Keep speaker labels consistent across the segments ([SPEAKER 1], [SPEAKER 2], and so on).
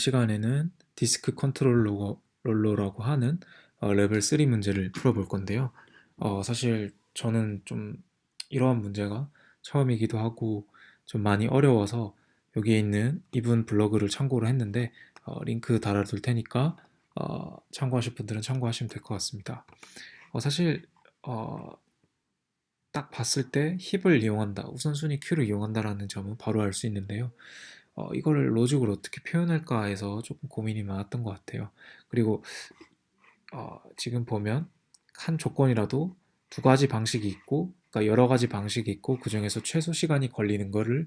[SPEAKER 1] 시간에는 디스크 컨트롤러라고 하는 레벨 3 문제를 풀어볼 건데요. 사실 저는 좀 이러한 문제가 처음이기도 하고 좀 많이 어려워서 여기에 있는 이분 블로그를 참고를 했는데 링크 달아둘 테니까 참고하실 분들은 참고하시면 될 것 같습니다. 사실 어, 딱 봤을 때 힙을 이용한다, 우선순위 큐를 이용한다라는 점은 바로 알 수 있는데요. 이거를 로직으로 어떻게 표현할까 해서 조금 고민이 많았던 것 같아요. 그리고 지금 보면 한 조건이라도 두 가지 방식이 있고, 그러니까 여러 가지 방식이 있고 그 중에서 최소 시간이 걸리는 거를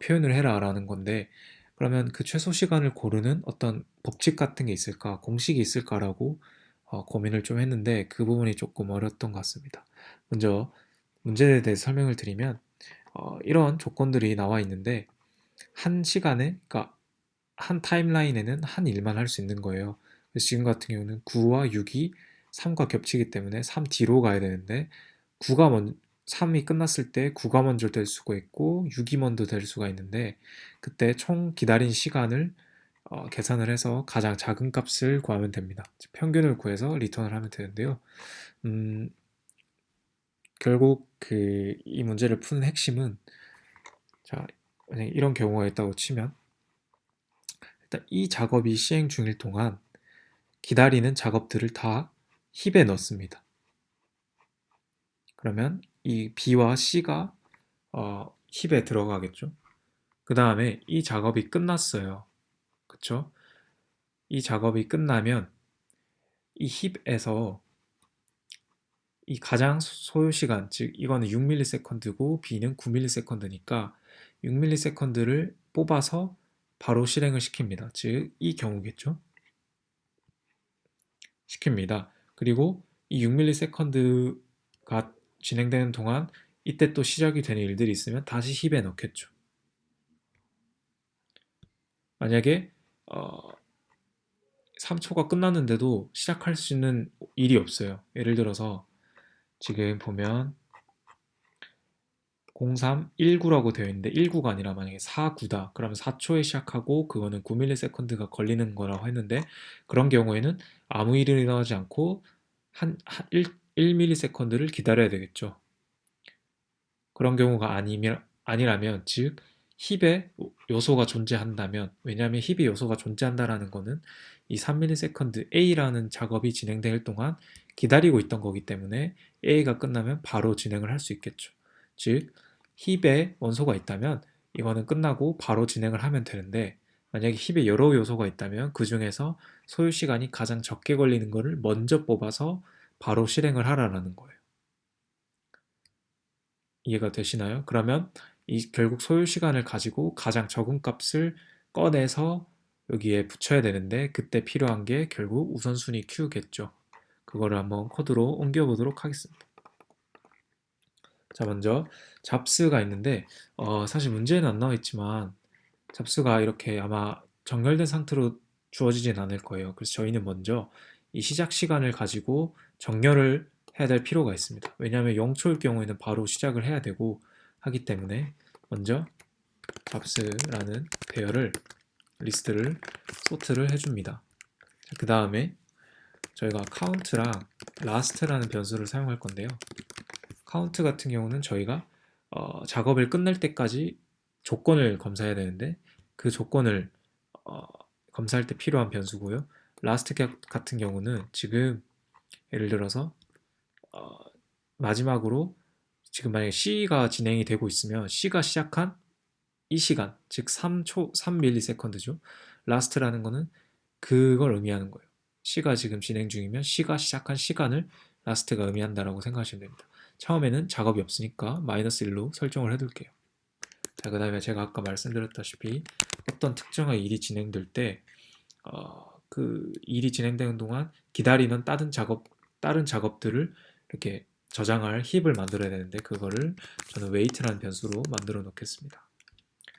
[SPEAKER 1] 표현을 해라라는 건데, 그러면 그 최소 시간을 고르는 어떤 법칙 같은 게 있을까, 공식이 있을까라고 고민을 좀 했는데 그 부분이 조금 어려웠던 것 같습니다. 먼저 문제에 대해서 설명을 드리면 이런 조건들이 나와 있는데 한 시간에, 그러니까 한 타임라인에는 한 일만 할 수 있는 거예요. 그래서 지금 같은 경우는 9와 6이 3과 겹치기 때문에 3 뒤로 가야 되는데 9가 3이 끝났을 때 9가 먼저 될 수가 있고 6이 먼저 될 수가 있는데, 그때 총 기다린 시간을 계산을 해서 가장 작은 값을 구하면 됩니다. 평균을 구해서 리턴을 하면 되는데요. 음, 결국 이 문제를 푸는 핵심은, 자, 만약에 이런 경우가 있다고 치면 일단 이 작업이 시행 중일 동안 기다리는 작업들을 다 힙에 넣습니다. 그러면 이 B와 C가 힙에 들어가겠죠. 그 다음에 이 작업이 끝났어요. 그쵸? 이 작업이 끝나면 이 힙에서 이 가장 소요 시간, 즉 이거는 6ms고 B는 9ms니까 6ms를 뽑아서 바로 실행을 시킵니다. 즉 이 경우겠죠. 시킵니다. 그리고 이 6ms가 진행되는 동안 이때 또 시작이 되는 일들이 있으면 다시 힙에 넣겠죠. 만약에 어, 3초가 끝났는데도 시작할 수 있는 일이 없어요. 예를 들어서 지금 보면 0319라고 되어 있는데 19가 아니라 만약에 49다. 그러면 4초에 시작하고 그거는 9ms가 걸리는 거라고 했는데, 그런 경우에는 아무 일이 일어나지 않고 한 1ms를 기다려야 되겠죠. 그런 경우가 아니라면, 즉 힙의 요소가 존재한다면, 왜냐하면 힙의 요소가 존재한다라는 거는 이 3ms A라는 작업이 진행될 동안 기다리고 있던 거기 때문에 A가 끝나면 바로 진행을 할 수 있겠죠. 즉 힙에 원소가 있다면 이거는 끝나고 바로 진행을 하면 되는데, 만약에 힙에 여러 요소가 있다면 그 중에서 소요 시간이 가장 적게 걸리는 거를 먼저 뽑아서 바로 실행을 하라는 거예요. 이해가 되시나요? 그러면 결국 소요 시간을 가지고 가장 적은 값을 꺼내서 여기에 붙여야 되는데, 그때 필요한 게 결국 우선순위 Q겠죠. 그거를 한번 코드로 옮겨보도록 하겠습니다. 자, 먼저 잡스가 있는데 사실 문제는 안 나와 있지만 잡스가 이렇게 아마 정렬된 상태로 주어지진 않을 거예요. 그래서 저희는 먼저 이 시작 시간을 가지고 정렬을 해야 될 필요가 있습니다. 왜냐하면 0초일 경우에는 바로 시작을 해야 되고 하기 때문에 먼저 잡스라는 배열을, 리스트를 소트를 해줍니다. 그 다음에 저희가 count랑 last라는 변수를 사용할 건데요. count 같은 경우는 저희가 작업을 끝낼 때까지 조건을 검사해야 되는데 그 조건을 어, 검사할 때 필요한 변수고요. last 같은 경우는 지금 예를 들어서 어, 마지막으로 지금 만약에 C가 진행이 되고 있으면 C가 시작한 이 시간, 즉 3초, 3ms죠. last라는 거는 그걸 의미하는 거예요. C가 지금 진행 중이면 C가 시작한 시간을 last가 의미한다라고 생각하시면 됩니다. 처음에는 작업이 없으니까 -1로 설정을 해둘게요. 자, 그 다음에 제가 아까 말씀드렸다시피 어떤 특정한 일이 진행될 때 그 일이 진행되는 동안 기다리는 다른 작업들을 이렇게 저장할 힙을 만들어야 되는데, 그거를 저는 wait라는 변수로 만들어 놓겠습니다.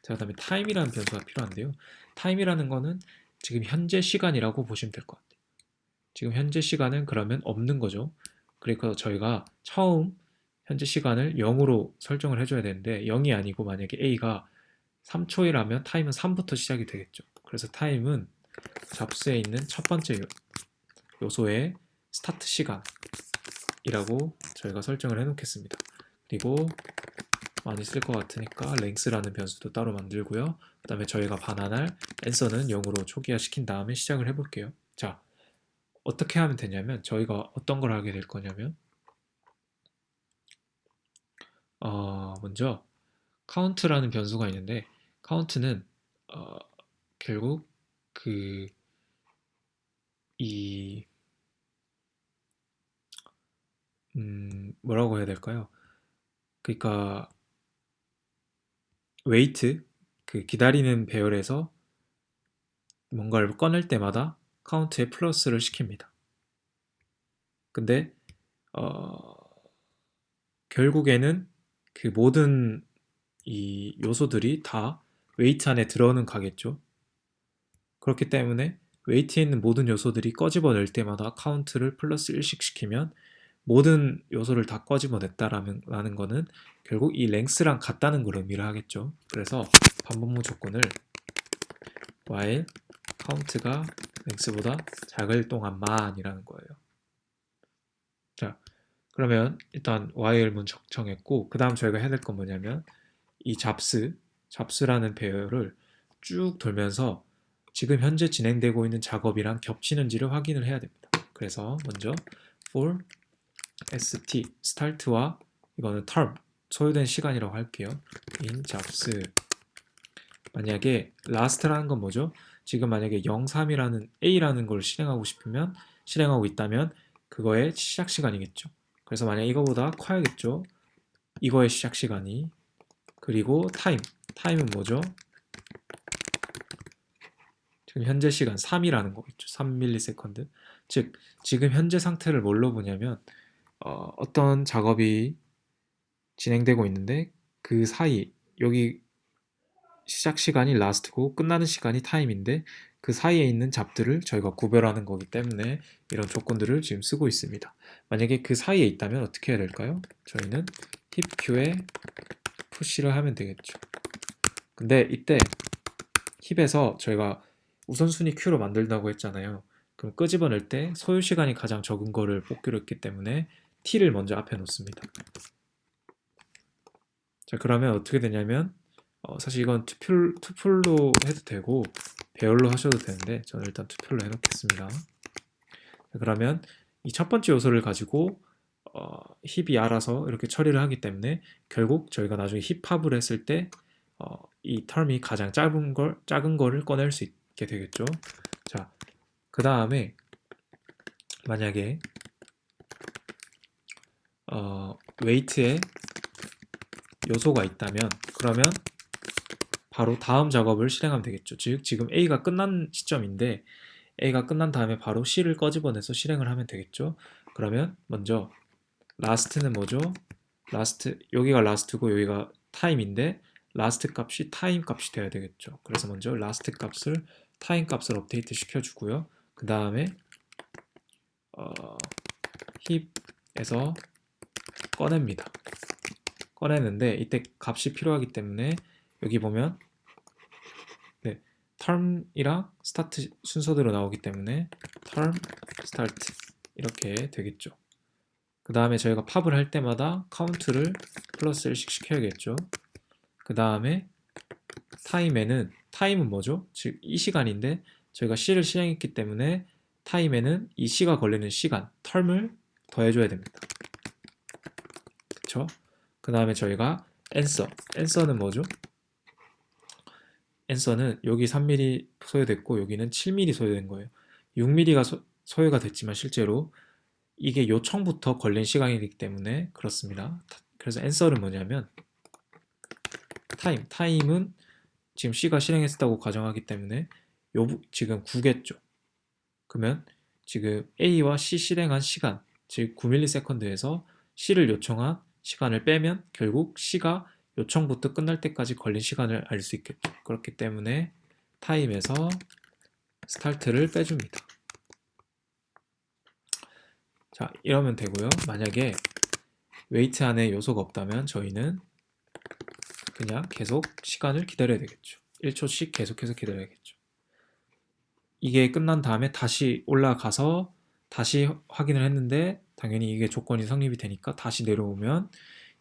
[SPEAKER 1] 자, 그 다음에 time이라는 변수가 필요한데요. time이라는 거는 지금 현재 시간이라고 보시면 될 것 같아요. 지금 현재 시간은 그러면 없는 거죠. 그러니까 저희가 처음 현재 시간을 0으로 설정을 해줘야 되는데 0이 아니고 만약에 A가 3초이라면 타임은 3부터 시작이 되겠죠. 그래서 타임은 잡수에 있는 첫 번째 요소의 스타트 시간이라고 저희가 설정을 해놓겠습니다. 그리고 많이 쓸 것 같으니까 length라는 변수도 따로 만들고요. 그 다음에 저희가 반환할 answer는 0으로 초기화 시킨 다음에 시작을 해볼게요. 자, 어떻게 하면 되냐면 저희가 어떤 걸 하게 될 거냐면 먼저 count라는 변수가 있는데 count는 결국 이 뭐라고 해야 될까요? 그러니까 wait 그 기다리는 배열에서 뭔가를 꺼낼 때마다 count에 플러스를 시킵니다. 근데 결국에는 그 모든 이 요소들이 다 웨이트 안에 들어는 가겠죠. 그렇기 때문에 웨이트에 있는 모든 요소들이 꺼집어낼 때마다 카운트를 플러스 1씩 시키면 모든 요소를 다 꺼집어냈다라는 거는 결국 이 랭스랑 같다는 걸 의미를 하겠죠. 그래서 반복문 조건을 while count가 랭스보다 작을 동안만이라는 거예요. 자, 그러면 일단 while문 정했고 그 다음 저희가 해야 될 건 뭐냐면 이 잡스라는 배열을 쭉 돌면서 지금 현재 진행되고 있는 작업이랑 겹치는지를 확인을 해야 됩니다. 그래서 먼저 for st start와 이거는 term 소요된 시간이라고 할게요. in 잡스 만약에 last라는 건 뭐죠? 지금 만약에 03이라는 a라는 걸 실행하고 있다면 그거의 시작 시간이겠죠. 그래서 만약 이거보다 커야겠죠. 이거의 시작 시간이. 그리고 타임은 뭐죠? 지금 현재 시간 3이라는 거겠죠. 3ms. 즉 지금 현재 상태를 뭘로 보냐면 어떤 작업이 진행되고 있는데 그 사이 여기 시작 시간이 last고 끝나는 시간이 time인데 그 사이에 있는 잡들을 저희가 구별하는 거기 때문에 이런 조건들을 지금 쓰고 있습니다. 만약에 그 사이에 있다면 어떻게 해야 될까요? 저희는 힙Q에 푸시를 하면 되겠죠. 근데 이때 힙에서 저희가 우선순위 Q로 만들다고 했잖아요. 그럼 끄집어낼 때 소요 시간이 가장 적은 거를 뽑기로 했기 때문에 T를 먼저 앞에 놓습니다. 자, 그러면 어떻게 되냐면 사실 이건 투풀로 해도 되고 배열로 하셔도 되는데 저는 일단 투풀로 해놓겠습니다. 자, 그러면 이 첫 번째 요소를 가지고 힙이 알아서 이렇게 처리를 하기 때문에 결국 저희가 나중에 힙합을 했을 때 이 텀이 가장 작은 거를 꺼낼 수 있게 되겠죠. 자, 그 다음에 만약에 웨이트에 요소가 있다면 그러면 바로 다음 작업을 실행하면 되겠죠. 즉 지금 A가 끝난 시점인데 A가 끝난 다음에 바로 C를 꺼집어내서 실행을 하면 되겠죠. 그러면 먼저 last는 뭐죠? 여기가 last고 여기가 time인데 last 값이 time 값이 돼야 되겠죠. 그래서 먼저 last 값을 time 값을 업데이트 시켜주고요. 그 다음에 힙에서 꺼냅니다. 꺼내는데 이때 값이 필요하기 때문에 여기 보면 term이랑 start 순서대로 나오기 때문에 term, start 이렇게 되겠죠. 그 다음에 저희가 팝을 할 때마다 카운트를 플러스 1씩 시켜야겠죠. 그 다음에 타임은 뭐죠? 즉 이 시간인데 저희가 C를 실행했기 때문에 타임에는 이 C가 걸리는 시간, 텀을 더해줘야 됩니다. 그쵸? 그 다음에 저희가 answer는 뭐죠? answer는 여기 3mm 소요됐고 여기는 7mm 소요된 거예요. 6mm가 소요가 됐지만 실제로 이게 요청부터 걸린 시간이기 때문에 그렇습니다. 그래서 answer는 뭐냐면 타임은 지금 C가 실행했다고 가정하기 때문에 지금 9겠죠. 그러면 지금 A와 C 실행한 시간, 즉 9ms에서 C를 요청한 시간을 빼면 결국 C가 요청부터 끝날 때까지 걸린 시간을 알 수 있겠죠. 그렇기 때문에 타임에서 스타트를 빼줍니다. 자, 이러면 되고요. 만약에 웨이트 안에 요소가 없다면 저희는 그냥 계속 시간을 기다려야 되겠죠. 1초씩 계속해서 기다려야겠죠. 이게 끝난 다음에 다시 올라가서 다시 확인을 했는데 당연히 이게 조건이 성립이 되니까 다시 내려오면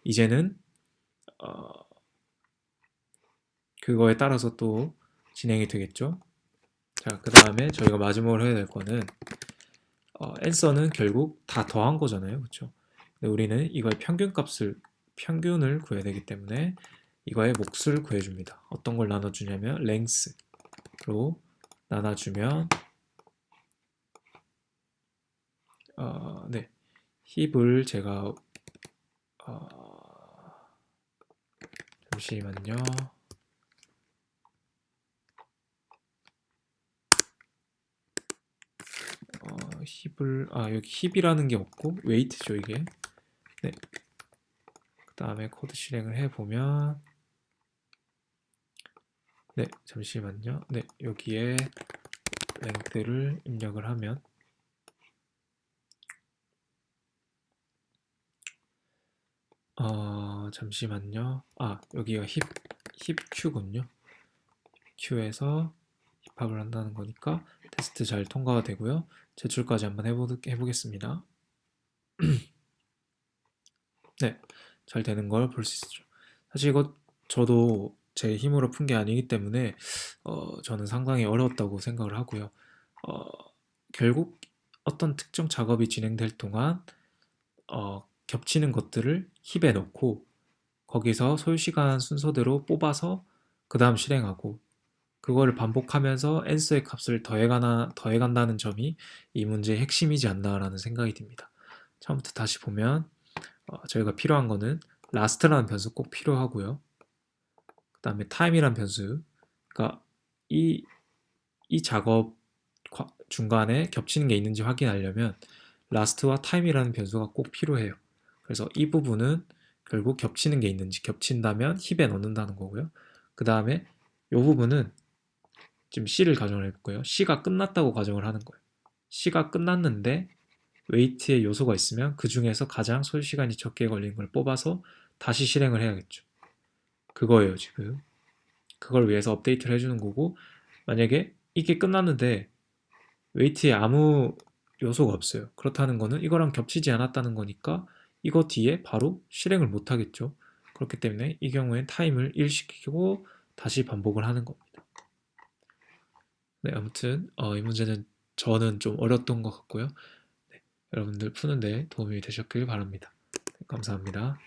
[SPEAKER 1] 이제는 어, 그거에 따라서 또 진행이 되겠죠. 자, 그 다음에 저희가 마지막으로 해야 될 거는 answer는 결국 다 더한 거잖아요. 그렇죠? 근데 우리는 이거의 평균을 구해야 되기 때문에 이거의 몫을 구해줍니다. 어떤 걸 나눠주냐면 length로 나눠주면 네, 힙을 제가 잠시만요. 힙을 여기 힙이라는 게 없고 웨이트죠 이게. 네. 그 다음에 코드 실행을 해보면 네, 잠시만요. 네, 여기에 length를 입력을 하면 잠시만요. 여기가 힙 Q군요. Q에서 힙합을 한다는 거니까 테스트 잘 통과가 되고요. 제출까지 한번 해보겠습니다. 네, 잘 되는 걸 볼 수 있죠. 사실 이거 저도 제 힘으로 푼 게 아니기 때문에 저는 상당히 어려웠다고 생각을 하고요. 어, 결국 어떤 특정 작업이 진행될 동안 겹치는 것들을 힙에 넣고 거기서 소요시간 순서대로 뽑아서 그 다음 실행하고 그거를 반복하면서 n수의 값을 더해간다는 점이 이 문제의 핵심이지 않나라는 생각이 듭니다. 처음부터 다시 보면 저희가 필요한 거는 last라는 변수 꼭 필요하고요. 그 다음에 time이라는 변수, 그러니까 이, 이 작업 중간에 겹치는 게 있는지 확인하려면 last와 time이라는 변수가 꼭 필요해요. 그래서 이 부분은 결국 겹치는 게 있는지 겹친다면 힙에 넣는다는 거고요. 그 다음에 이 부분은 지금 C를 가정을 해볼까요? C가 끝났다고 가정을 하는 거예요. C가 끝났는데 웨이트의 요소가 있으면 그 중에서 가장 소요시간이 적게 걸린 걸 뽑아서 다시 실행을 해야겠죠. 그거예요, 지금. 그걸 위해서 업데이트를 해주는 거고, 만약에 이게 끝났는데 웨이트에 아무 요소가 없어요. 그렇다는 거는 이거랑 겹치지 않았다는 거니까 이거 뒤에 바로 실행을 못 하겠죠. 그렇기 때문에 이 경우엔 타임을 1 시키고 다시 반복을 하는 겁니다. 네, 아무튼 이 문제는 저는 좀 어렸던 것 같고요. 네, 여러분들 푸는데 도움이 되셨길 바랍니다. 네, 감사합니다.